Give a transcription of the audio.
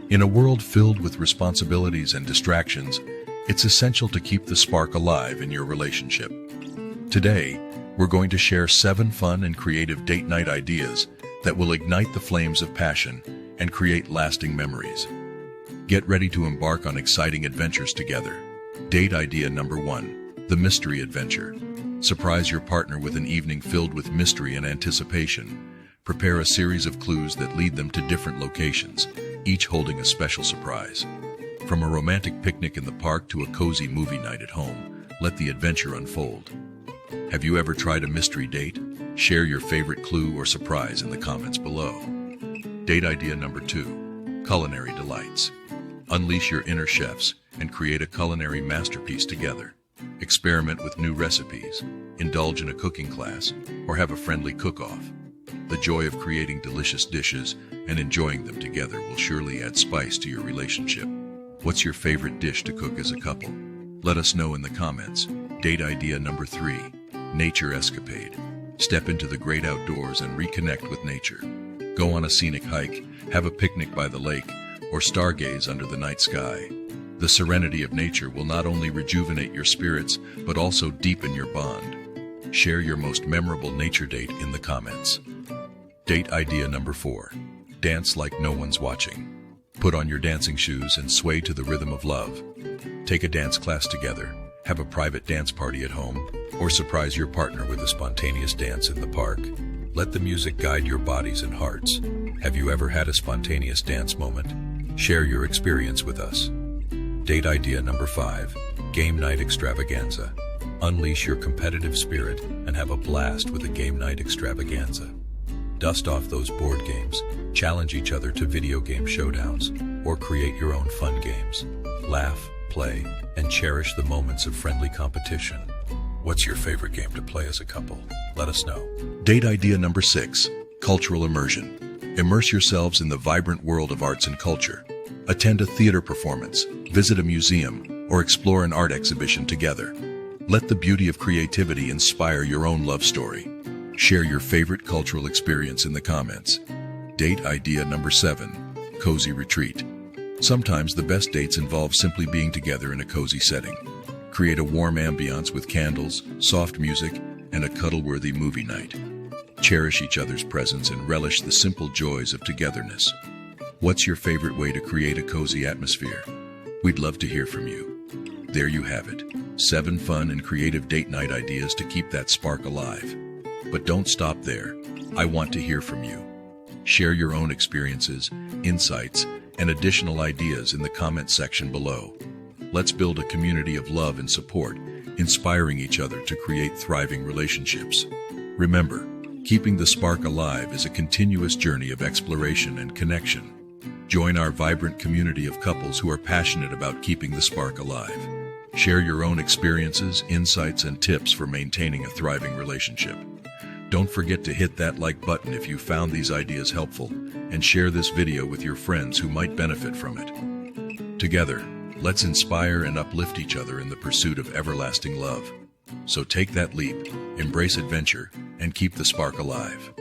In a world filled with responsibilities and distractions, it's essential to keep the spark alive in your relationship. Today, we're going to share 7 fun and creative date night ideas that will ignite the flames of passion and create lasting memories. Get ready to embark on exciting adventures together. Date idea number 1, the mystery adventure. Surprise your partner with an evening filled with mystery and anticipation. Prepare a series of clues that lead them to different locations, each holding a special surprise. From a romantic picnic in the park to a cozy movie night at home, let the adventure unfold. Have you ever tried a mystery date? Share your favorite clue or surprise in the comments below. Date idea number 2, culinary delights. Unleash your inner chefs and create a culinary masterpiece together. Experiment with new recipes, indulge in a cooking class, or have a friendly cook-off. The joy of creating delicious dishes and enjoying them together will surely add spice to your relationship. What's your favorite dish to cook as a couple? Let us know in the comments. Date idea number 3, nature escapade. Step into the great outdoors and reconnect with nature. Go on a scenic hike, have a picnic by the lake, or stargaze under the night sky. The serenity of nature will not only rejuvenate your spirits, but also deepen your bond. Share your most memorable nature date in the comments. Date idea number 4, dance like no one's watching. Put on your dancing shoes and sway to the rhythm of love. Take a dance class together, have a private dance party at home, or surprise your partner with a spontaneous dance in the park. Let the music guide your bodies and hearts. Have you ever had a spontaneous dance moment? Share your experience with us. Date idea number 5, game night extravaganza. Unleash your competitive spirit and have a blast with a game night extravaganza. Dust off those board games, challenge each other to video game showdowns, or create your own fun games. Laugh, play, and cherish the moments of friendly competition. What's your favorite game to play as a couple? Let us know. Date idea number 6, cultural immersion. Immerse yourselves in the vibrant world of arts and culture. Attend a theater performance, visit a museum, or explore an art exhibition together. Let the beauty of creativity inspire your own love story. Share your favorite cultural experience in the comments. Date idea number 7, cozy retreat. Sometimes the best dates involve simply being together in a cozy setting. Create a warm ambiance with candles, soft music, and a cuddle-worthy movie night. Cherish each other's presence and relish the simple joys of togetherness. What's your favorite way to create a cozy atmosphere? We'd love to hear from you. There you have it, 7 fun and creative date night ideas to keep that spark alive. But don't stop there. I want to hear from you. Share your own experiences, insights, and additional ideas in the comment section below. Let's build a community of love and support, inspiring each other to create thriving relationships. Remember, keeping the spark alive is a continuous journey of exploration and connection. Join our vibrant community of couples who are passionate about keeping the spark alive. Share your own experiences, insights, and tips for maintaining a thriving relationship. Don't forget to hit that like button if you found these ideas helpful, and share this video with your friends who might benefit from it. Together, let's inspire and uplift each other in the pursuit of everlasting love. So take that leap, embrace adventure, and keep the spark alive.